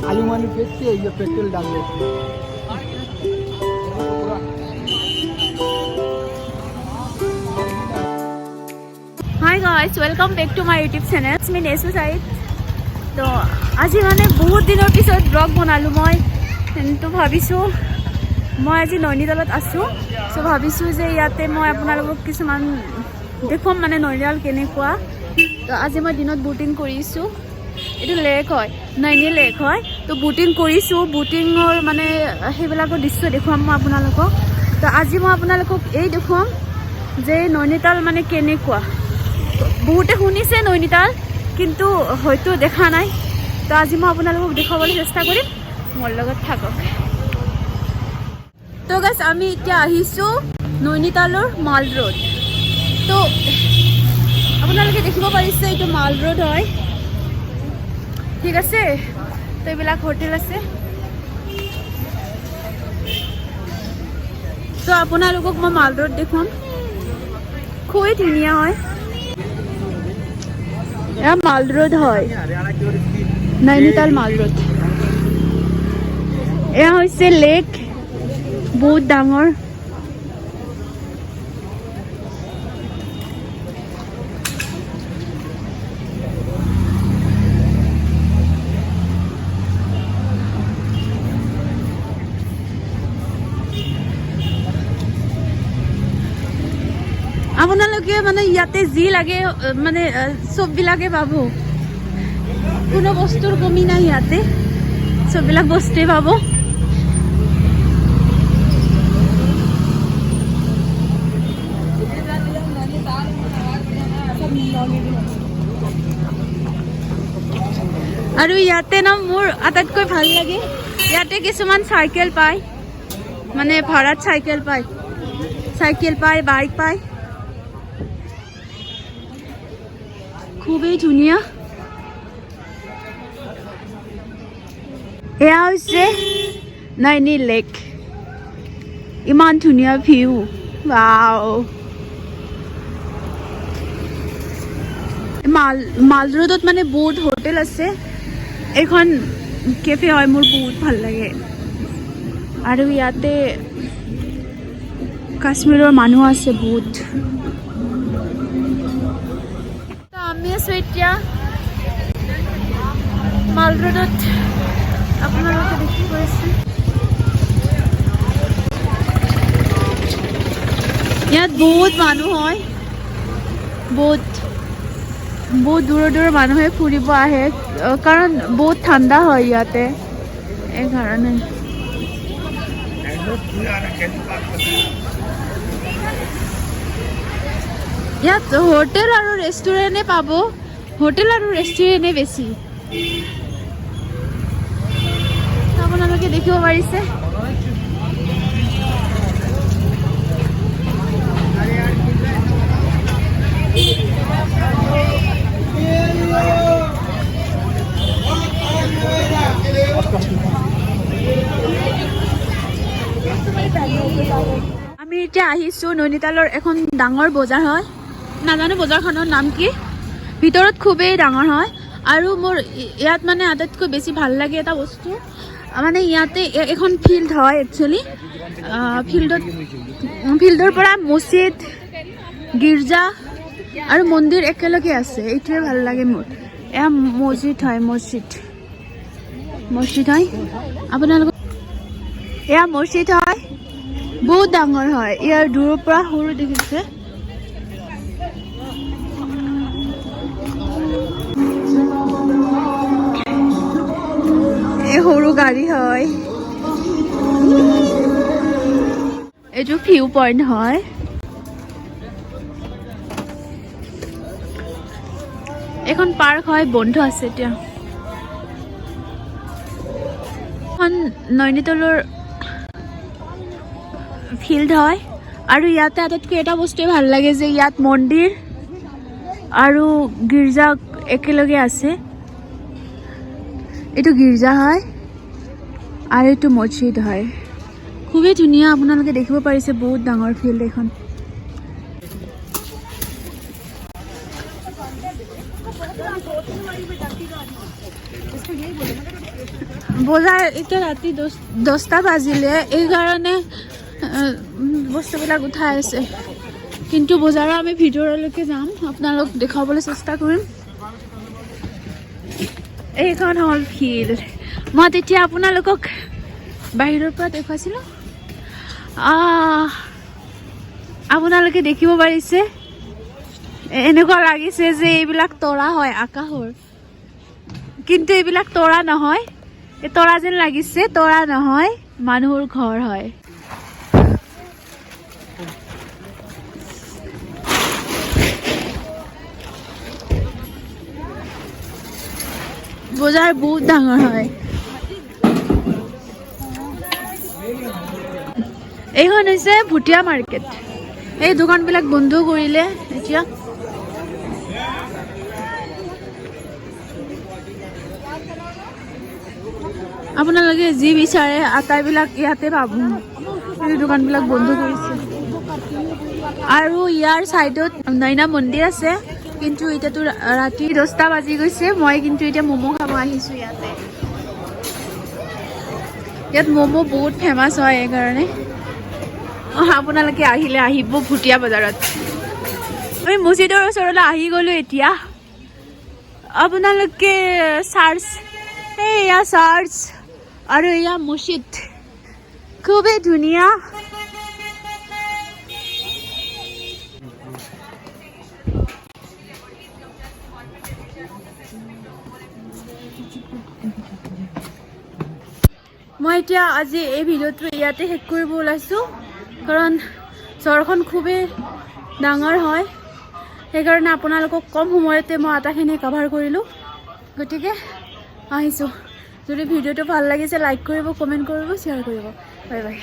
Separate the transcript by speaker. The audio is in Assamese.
Speaker 1: आलू मालू फेंक के ये पेट्रोल डाल देते हैं।
Speaker 2: Hi guys, welcome back to my YouTube channel. It's me Nexu Saeed. तो আজি মানে বহুত দিনৰ পিছত ব্লগ বনালো মই তো ভাবিছো মই আজি নৈনিতালত আছো সো ভাবিছো যে ইয়াতে মই আপোনালোকক কিছুমান দেখুৱাম মানে নৈনিতাল কেনেকুৱা তো আজি মই দিনত বুটিং কৰিছো এটো লেক হয় নৈনি লেক হয় তো বুটিং কৰিছো বুটিংৰ মানে হেবিলাকৰ দৃশ্য দেখুৱাম মই আপোনালোকক তো আজি মই আপোনালোকক এই দেখুৱাম যে নৈনিতাল মানে কেনেকুৱা বহুতে শুনিছে নৈনিতাল কিন্তু হয়তো দেখা নাই তো আজি মই আপোনালোকক দেখাবলৈ চেষ্টা কৰিম মোৰ লগত থাকক তো গাইস আমি এতিয়া আহিছো নৈনিতালৰ মাল ৰোড তো আপোনালোকে দেখিব পাৰিছে এইটো মাল ৰোড হয় ঠিক আছে তো এইবিলাক হোটেল আছে তো আপোনালোকক মই মাল ৰোড দেখুৱাম খুবেই ধুনীয়া হয় এয়া মাল ৰোড হয় নৈনিতাল মাল ৰোড এয়া হৈছে লেক বহুত ডাঙৰ আপোনালোকে মানে ইয়াতে যি লাগে মানে সব বিলাকে পাব কোনো বস্তুৰ কমি নাই ইয়াতে সব বিলাক বস্তুৱে পাব আৰু ইয়াতে না মোৰ আটাইতকৈ ভাল লাগে ইয়াতে কিছুমান সাইকেল পায় মানে ভাড়াত সাইকেল পায় বাইক পায় খুবেই ধুনীয়া এয়া হৈছে নাইনি লেক ইমান ধুনীয়া ভিউ ওয়াও মাল ৰোডত মানে বহুত হোটেল আছে এখন কেফে হয় মোৰ বহুত ভাল লাগে আৰু ইয়াতে কাশ্মীৰৰ মানুহ আছে বহুত আমি আছো এতিয়া মাল ৰোডত আপোনালোকে দেখি পাইছে ইয়াত বহুত মানুহ হয় বহুত দূৰৰ মানুহে ফুৰিব আহে কাৰণ বহুত ঠাণ্ডা হয় ইয়াতে এইকাৰণে ইয়াত হোটেল আৰু ৰেষ্টুৰেণ্টে পাব হোটেল আৰু ৰেষ্টুৰেণ্টে বেছি আপোনালোকে দেখিব পাৰিছে আমি এতিয়া আহিছো নৈনিতালৰ এখন ডাঙৰ বজাৰ হয় নাজানো বজাৰখনৰ নাম কি ভিতৰত খুবেই ডাঙৰ হয় আৰু মোৰ ইয়াত মানে আটাইতকৈ বেছি ভাল লাগে এটা বস্তু মানে ইয়াতে এখন ফিল্ড হয় একচুৱেলি ফিল্ডৰ পৰা মছজিদ গীৰ্জা আৰু মন্দিৰ একেলগে আছে এইটোৱে ভাল লাগে মোৰ এয়া মছজিদ হয় আপোনালোকৰ এয়া মছজিদ হয় বহুত ডাঙৰ হয় ইয়াৰ দূৰৰ পৰা সৰু দেখিছে সৰু গাড়ী হয় এইটো ভিউ পইণ্ট হয় এখন পাৰ্ক হয় বন্ধ আছে এতিয়া এখন নৈনিতালৰ ফিল্ড হয় আৰু ইয়াতে আটাইতকৈ এটা বস্তুৱে ভাল লাগে যে ইয়াত মন্দিৰ আৰু গীৰ্জা একেলগে আছে এইটো গীৰ্জা হয় আৰু এইটো মছজিদ হয় খুবেই ধুনীয়া আপোনালোকে দেখিব পাৰিছে বহুত ডাঙৰ ফিল্ড এখন इसको यही बोलेगा বজাৰ এতিয়া ৰাতি 10টা বাজিলে, এই কাৰণে বস্তুবিলাক উঠাই আছে। কিন্তু বজাৰৰ আমি ভিতৰলৈকে যাম, আপোনালোক দেখাবলৈ চেষ্টা কৰিম। এইখন হ'ল ফিল্ড। মই তেতিয়া আপোনালোকক বাহিৰৰ পৰা দেখুৱাইছিলোঁ। আপোনালোকে দেখিব পাৰিছে, এনেকুৱা লাগিছে যে এইবিলাক তৰা হয় আকাশৰ, কিন্তু এইবিলাক তৰা নহয়। এই তৰা যেন লাগিছে, তৰা নহয়, মানুহৰ ঘৰ হয়। বজাৰ বহুত ডাঙৰ হয়। এইখন হৈছে ভুটীয়া মাৰ্কেট। এই দোকানবিলাক বন্ধ কৰিলে এতিয়া। আপোনালোকে যি বিচাৰে আটাইবিলাক ইয়াতে পাব। এই দোকানবিলাক বন্ধ কৰিছে। আৰু ইয়াৰ চাইডত নৈনা মন্দিৰ আছে, কিন্তু এতিয়াতো ৰাতি 10টা বাজি গৈছে। মই কিন্তু এতিয়া ম'ম' খাব আহিছোঁ ইয়াতে। ইয়াত ম'ম' বহুত ফেমাছ হয়, এইকাৰণে আপোনালোকে আহিব ভুটীয়া বজাৰত। আমি মছজিদৰ ওচৰলৈ আহি গ'লো এতিয়া। আপোনালোকে এয়া চাৰ্চ আৰু এয়া মছজিদ খুবেই ধুনীয়া। মই এতিয়া আজি এই ভিডিঅ'টো ইয়াতে শেষ কৰিব ওলাইছোঁ, কাৰণ চহৰখন খুবেই ডাঙৰ হয়। সেইকাৰণে আপোনালোকক কম সময়তে মই আটাইখিনি কভাৰ কৰিলোঁ। গতিকে আহিছোঁ। যদি ভিডিঅ'টো ভাল লাগিছে লাইক কৰিব, কমেণ্ট কৰিব, শ্বেয়াৰ কৰিব। Bye bye.